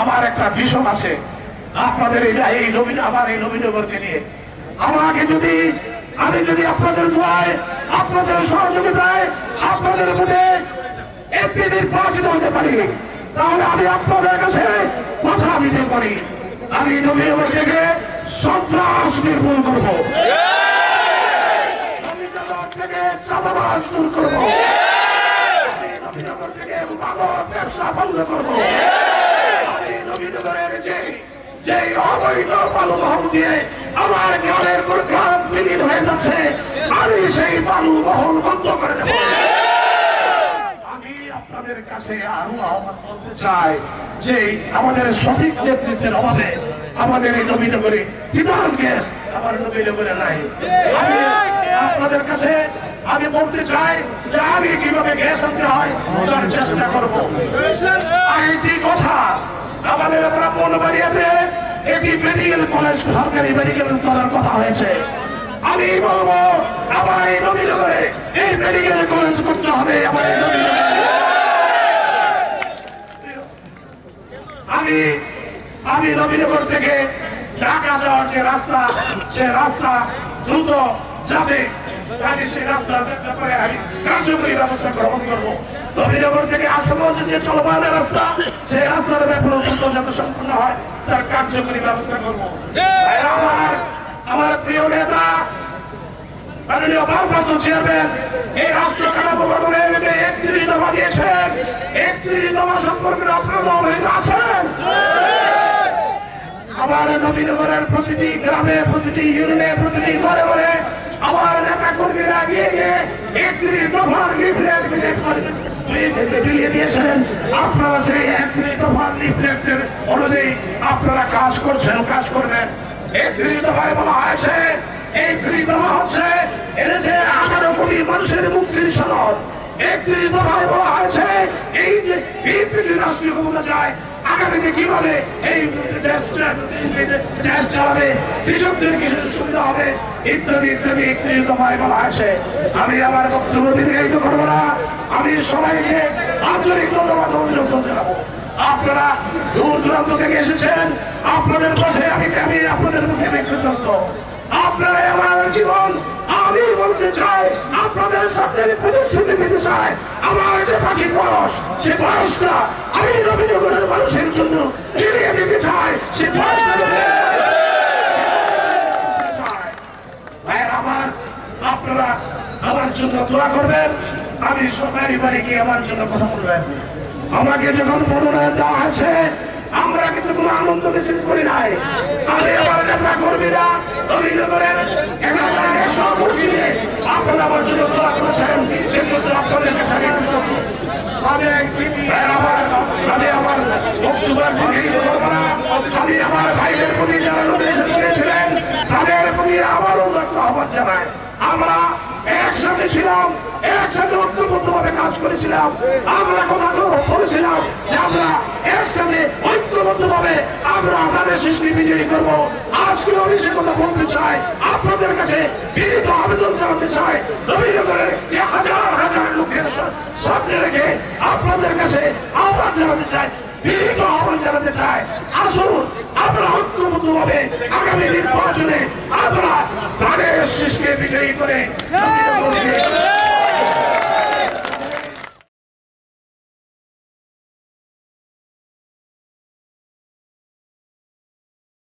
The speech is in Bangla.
আমার একটা ভীষণ আছে আপনাদের এই আমার এই নবীনগরকে নিয়ে। আমি যদি আপনাদের দোয়ায়, আপনাদের সহযোগিতায়, আপনাদের ভোটে এমপি নির্বাচিত হতে পারি, তাহলে আমি আপনাদের কাছে কথা দিতে পারি, আমি নবীনগর থেকে সন্ত্রাস নির্মূল করবো, নবীনগর থেকে চাঁদাবাজ দূর করবো, নবীনগর থেকে মাদক ব্যবসা বন্ধ করবো, আমি নবীনগরের যে অবৈধ বালু বহন দিয়ে আমার গ্রামের গ্রাম বিলীন হয়ে যাচ্ছে, আমি সেই বালু বহন বন্ধ করে দেব। আমি আপনাদের কাছে আরো আহ্বান করতে চাই যে আমাদের সঠিক নেতৃত্বের অভাবে আমাদের এই নবীনগরে তিতাস গ্যাস আমার নবীনগরে নাই। আমি আপনাদের কাছে আমি বলতে চাই যে আমি কিভাবে গ্যাস আনতে হয় তার চেষ্টা করবো। আইটি কথা আমাদের ব্রাহ্মণবাড়িয়াতে এটি মেডিকেল কলেজ, সরকারি মেডিকেল করার কথা হয়েছে। আমি বলবো আমার এই নবীনগরে এই মেডিকেল কলেজ করতে হবে। আমি নবীনগর থেকে ঢাকা যাওয়ার যে রাস্তা, সে রাস্তা দ্রুত যাবে, আমি সেই রাস্তার ব্যাপারে আমি কার্যকরী ব্যবস্থা গ্রহণ করবো। নবীনগর থেকে আসামগঞ্জ যে চলমান রাস্তা, সেই রাস্তার ব্যাপারে যাতে সম্পূর্ণ হয় তার কার্যকরী ব্যবস্থা করবো। আমার প্রিয় নেতা মাননীয় ভারপ্রাপ্ত চেয়ারম্যান এই রাষ্ট্র কাঠামো গঠনের যে 31 দফা দিয়েছেন, 31 দফা সম্পর্কে আপনারা অবহিত আছেন। আমার নবীনগরের প্রতিটি গ্রামে, প্রতিটি ইউনিয়নে, প্রতিটি ঘরে ঘরে আমার নেতা কর্মীরা গিয়ে 31 দফার লিফলেট বিলিয়ে দিয়েছেন। আপনারা সেই 31 দফার লিফলেটের অনুযায়ী আপনারা কাজ করছেন, কাজ করবেন। 31 দফায় বলা হয়েছে, 31 দফা হচ্ছে এনেছে 18 কোটি মানুষের মুক্তির সনদ। 31 দফায় বলা হয়েছে এই যে বিএনপি রাষ্ট্রীয় ক্ষমতা চায়, আগামীতে কিভাবে এই দেশ চালাবে, কৃষকদের কি সুবিধা হবে, ইত্যাদি ইত্যাদি 31 দফায় বলা হয়েছে। আমি আমার বক্তব্য দীর্ঘায়িত করবো না, আমি সবাইকে আন্তরিক ধন্যবাদ অভিনন্দন জানাবো। আপনারা দূর দূরান্ত থেকে এসেছেন, আপনাদের পাশে আমি আপনাদের মধ্যে কৃতজ্ঞ। আপনারা আমার জীবন আমি বলতে চাই, আপনাদের সাথে প্রতিশ্রুতি দিতে চাই, আমার যে পাখির বয়স, সে বয়সটা আমি নবীনগরের মানুষের জন্য ফিরিয়ে দিতে চাই। সে আপনারা আমার জন্য দোয়া করবেন, আমি সবারই বাড়ি গিয়ে আমার জন্য কথা বলবেন। আমাকে যখন মনোনয়ন দেওয়া হয়েছে আমরা কিন্তু কোনো আনন্দ মিছিল করি নাই। আমি আমার নেতা কর্মীরা নবীনগরের মসজিদে আপনারা আমার জন্য দোয়া করেছেন, সেজন্য আপনাদের কাছে আমি আমার বক্তব্য আমি আমার ভাইদের প্রতি যারা নমিনেশন চেয়েছিলেন তাদের প্রতি আবারও আহ্বান জানাই। আমরা একসাথে ছিলাম, একসাথে ঐক্যবদ্ধভাবে কাজ করেছিলাম, আমরা কথা বলেছিলাম যে আমরা একসাথে ঐক্যবদ্ধভাবে আমরা আমাদের সৃষ্টি বিজয়ী করবো। আজকে আমি সে কথা বলতে চাই, আপনাদের কাছে বিনীত আবেদন জানাতে চাই, নবীনগরের হাজার হাজার লোকের সামনে রেখে আপনাদের কাছে আহ্বান জানাতে চাই, বিনীত আহ্বান জানাতে চাই, আসুন আমরা ঐক্যবদ্ধভাবে আগামী নির্বাচনে আমরা তাদের সৃষ্টি বিজয়ী করে